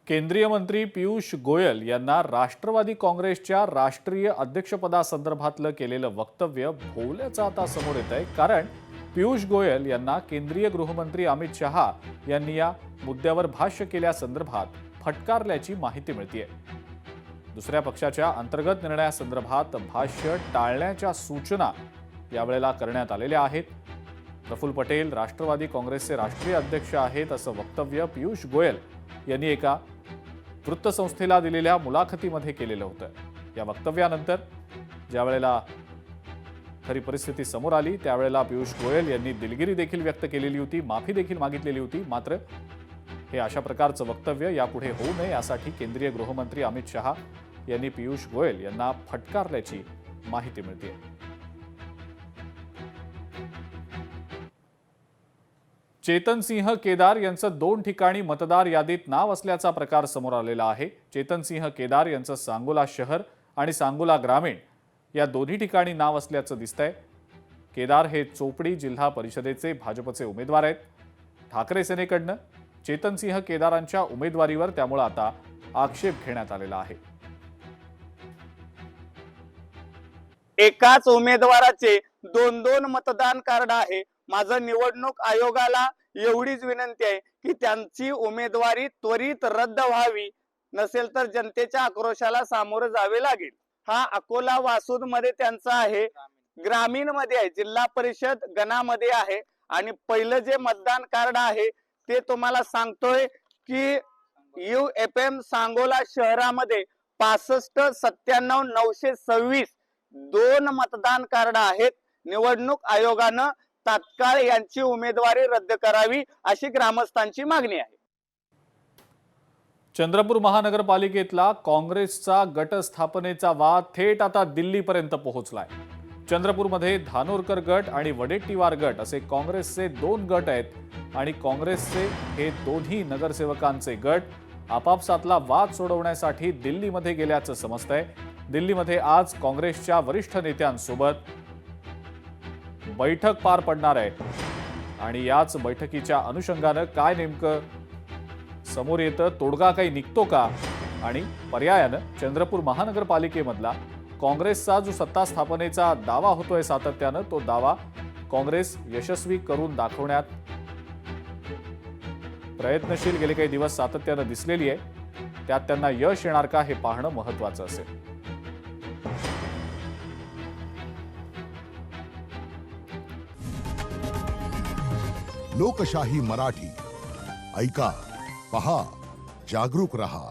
केंद्रीय मंत्री पियुष गोयल यांना राष्ट्रवादी काँग्रेसच्या राष्ट्रीय अध्यक्षपदासंदर्भातलं केलेलं वक्तव्य भोवल्याचं आता समोर येत आहे। कारण पियुष गोयल यांना केंद्रीय गृहमंत्री अमित शहा यांनी या मुद्द्यावर भाष्य केल्यासंदर्भात फटकारल्याची माहिती मिळतेय। दुसऱ्या पक्षाच्या अंतर्गत निर्णयासंदर्भात भाष्य टाळण्याच्या सूचना यावेळेला करण्यात आलेल्या आहेत। प्रफुल्ल पटेल राष्ट्रवादी काँग्रेसचे राष्ट्रीय अध्यक्ष आहेत असं वक्तव्य पियुष गोयल यांनी एका वृत्तसंस्थेला दिलेल्या मुलाखतीमध्ये केलेलं होतं। या वक्तव्यानंतर ज्यावेळेला खरी परिस्थिती समोर आली त्यावेळेला पियुष गोयल यांनी दिलगिरी देखील व्यक्त केलेली होती, माफी देखील मागितलेली होती। मात्र हे अशा प्रकारचं वक्तव्य यापुढे होऊ नये यासाठी केंद्रीय गृहमंत्री अमित शहा यांनी पियुष गोयल यांना फटकारल्याची माहिती मिळते। चेतन सिंह केदार यांचं 2 ठिकाणी मतदार यादीत नाव असल्याचा प्रकार समोर आलेला आहे। चेतन सिंह केदार यांचं सांगोला शहर आणि सांगोला ग्रामीण या दोन्ही ठिकाणी नाव असल्याचं दिसतंय। केदार हे चोपडी जिल्हा परिषदेचे भाजपचे उमेदवार आहेत। ठाकरे सेनेकडनं चेतन सिंह केदारांच्या उमेदवारीवर त्यामुळे आता आक्षेप घेण्यात आलेला आहे। एकाच उमेदवाराचे 2-2 मतदान कार्ड आहे। माझं निवडणूक आयोगाला एवढीच विनंती आहे की त्यांची उमेदवारी त्वरित रद्द व्हावी, नसेल तर जनतेच्या आक्रोशाला सामोरे जावे लागेल। हा अकोला वासूद मध्ये त्यांचा आहे, ग्रामीण मध्ये आहे, जिल्हा परिषद गणामध्ये आहे। आणि पहिलं जे मतदान कार्ड आहे ते तुम्हाला सांगतोय की UFM सांगोला शहरामध्ये 65 97 926 2 मतदान कार्ड आहेत। निवडणूक आयोगानं तात्काळ यांची उमेदवारी रद्द करावी अशी ग्रामस्थांची मागणी आहे। चंद्रपूर महानगरपालिकेतला काँग्रेसचा गट स्थापनेचा वाद थेट आता दिल्लीपर्यंत पोहोचलाय। चंद्रपूरमध्ये धानोरकर गट आणि वडेट्टीवार गट असे काँग्रेसचे 2 गट आहेत आणि काँग्रेसचे हे दोन्ही नगरसेवकांचे गट आपापसातला वाद सोडवण्यासाठी दिल्लीमध्ये गेल्याचं समजतंय। दिल्लीमध्ये आज काँग्रेसच्या वरिष्ठ नेत्यांसोबत बैठक पार पडणार आहे आणि याच बैठकीच्या अनुषंगानं काय नेमकं समोर येतं, तोडगा काही निघतो का आणि पर्यायानं चंद्रपूर महानगरपालिकेमधला काँग्रेसचा जो सत्ता स्थापनेचा दावा होतोय सातत्यानं, तो दावा काँग्रेस यशस्वी करून दाखवण्यात प्रयत्नशील गेले काही दिवस सातत्यानं दिसलेली आहे। त्यात त्यांना यश येणार का हे पाहणं महत्त्वाचं असेल। लोकशाही मराठी ऐका, पहा, जागरूक रहा।